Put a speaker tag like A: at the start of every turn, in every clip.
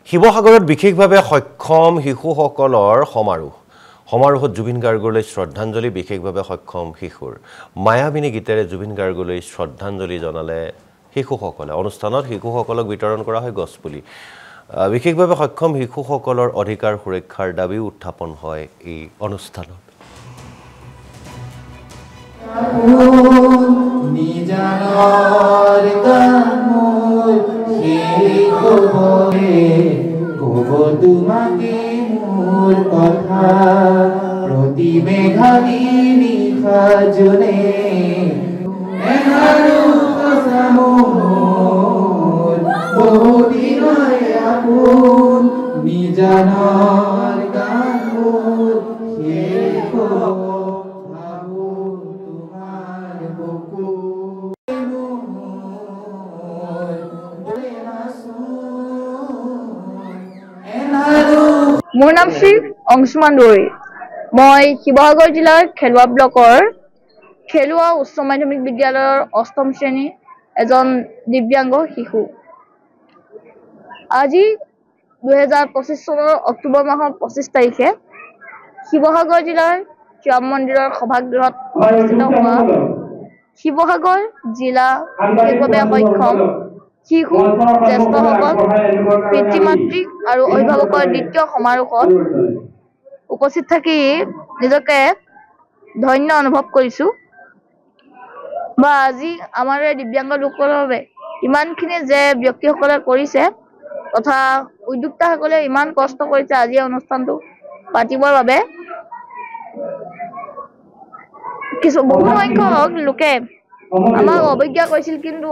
A: শিৱসাগৰত বিশেষভাৱে সক্ষম শিশুসকলৰ সমাৰোহত জুবিন গাৰ্গলৈ শ্ৰদ্ধাঞ্জলি বিশেষভাৱে সক্ষম শিশুৰ মায়াবিনী গীতেৰে জুবিন গাৰ্গলৈ শ্ৰদ্ধাঞ্জলি জনালে শিশুসকলে অনুষ্ঠানত শিশুসকলক বিতৰণ কৰা হয় গছপুলি বিশেষভাৱে সক্ষম শিশুসকলৰ অধিকাৰ সুৰক্ষাৰ দাবী উত্থাপন হয় এই অনুষ্ঠানত
B: তোমাকে মোর কথা প্রতি মেঘালিনী সাজনে এনারু কসমোর বহুদিন আপন নিজানার গান মোর শেখ ভাবো তোমার বুকু
C: মোৰ নাম শ্ৰী অংশুমান দৌৰী মই শিৱসাগৰ জিলাৰ খেলুৱা ব্লকৰ খেলুৱা উচ্চ মাধ্যমিক বিদ্যালয়ৰ অষ্টম শ্ৰেণীৰ এজন দিব্যাংগ শিশু আজি 2025 চনৰ অক্টোবৰ মাহৰ 25 তাৰিখে শিৱসাগৰ জিলাৰ ৰাম মন্দিৰৰ সভাগৃহত অনুষ্ঠিত হোৱা শিৱসাগৰ জিলা বিশেষভাৱে সক্ষম শিশু জ্যেষ্ঠসকল পিতৃ মাতৃ আৰু অভিভাৱকৰ দ্বিতীয় সমাৰোহত উপস্থিত থাকি নিজকে ধন্য অনুভৱ কৰিছো বা আজি আমাৰ দিব্যাংগ লোকৰ বাবে ইমানখিনি যে ব্যক্তিসকলে কৰিছে তথা উদ্যোক্তাসকলে ইমান কষ্ট কৰিছে আজি অনুষ্ঠানটো পাতিবৰ বাবে বহু সংখ্যক লোকে আমাক অৱজ্ঞা কৰিছিল কিন্তু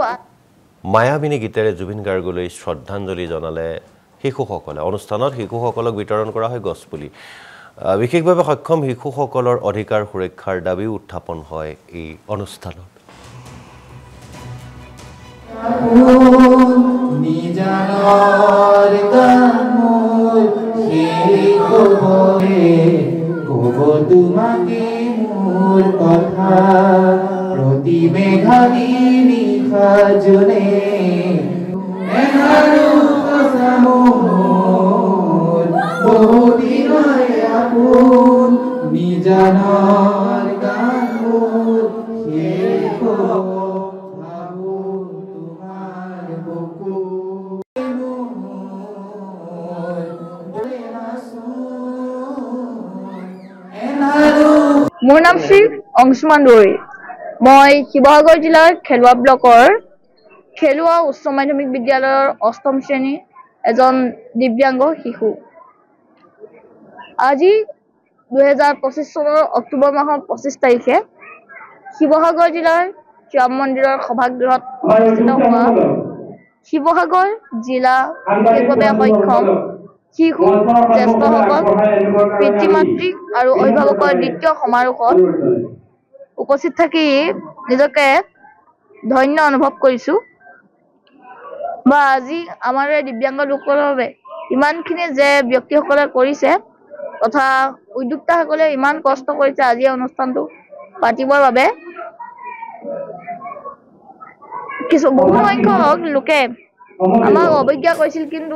A: মায়াবিনী গীতেৰে জুবিন গাৰ্গলৈ শ্ৰদ্ধাঞ্জলি জনালে শিশুসকলে অনুষ্ঠানত শিশুসকলক বিতৰণ কৰা হয় গছপুলি বিশেষভাৱে সক্ষম শিশুসকলৰ অধিকাৰ সুৰক্ষাৰ দাবী উত্থাপন হয় এই অনুষ্ঠানত
B: তোমাকে মোর কথা প্রতি মেঘালিনী সাজনে এনারু কসমোর বহুদিন আপন নিজানার গান মোর শেখ ভাবো তোমার বুকু
C: মোৰ নাম শ্ৰী অংশুমান দৌৰী মই শিৱসাগৰ জিলাৰ খেলুৱা ব্লকৰ খেলুৱা উচ্চ মাধ্যমিক বিদ্যালয়ৰ অষ্টম শ্ৰেণীৰ এজন দিব্যাংগ শিশু আজি 2025 চনৰ অক্টোবৰ মাহৰ 25 তাৰিখে শিৱসাগৰ জিলাৰ ৰাম মন্দিৰৰ সভাগৃহত অনুষ্ঠিত হোৱা শিৱসাগৰ জিলা বিশেষভাৱে সক্ষম শিশু জ্যেষ্ঠসকল পিতৃ মাতৃ আৰু অভিভাৱকৰ দ্বিতীয় সমাৰোহত উপস্থিত থাকি নিজকে ধন্য অনুভৱ কৰিছো বা আজি আমাৰ দিব্যাংগ লোকৰ বাবে ইমানখিনি যে ব্যক্তিসকলে কৰিছে তথা উদ্যোক্তাসকলে ইমান কষ্ট কৰিছে আজি অনুষ্ঠানটো পাতিবৰ বাবে বহু সংখ্যক লোকে আমাক অৱজ্ঞা কৰিছিল কিন্তু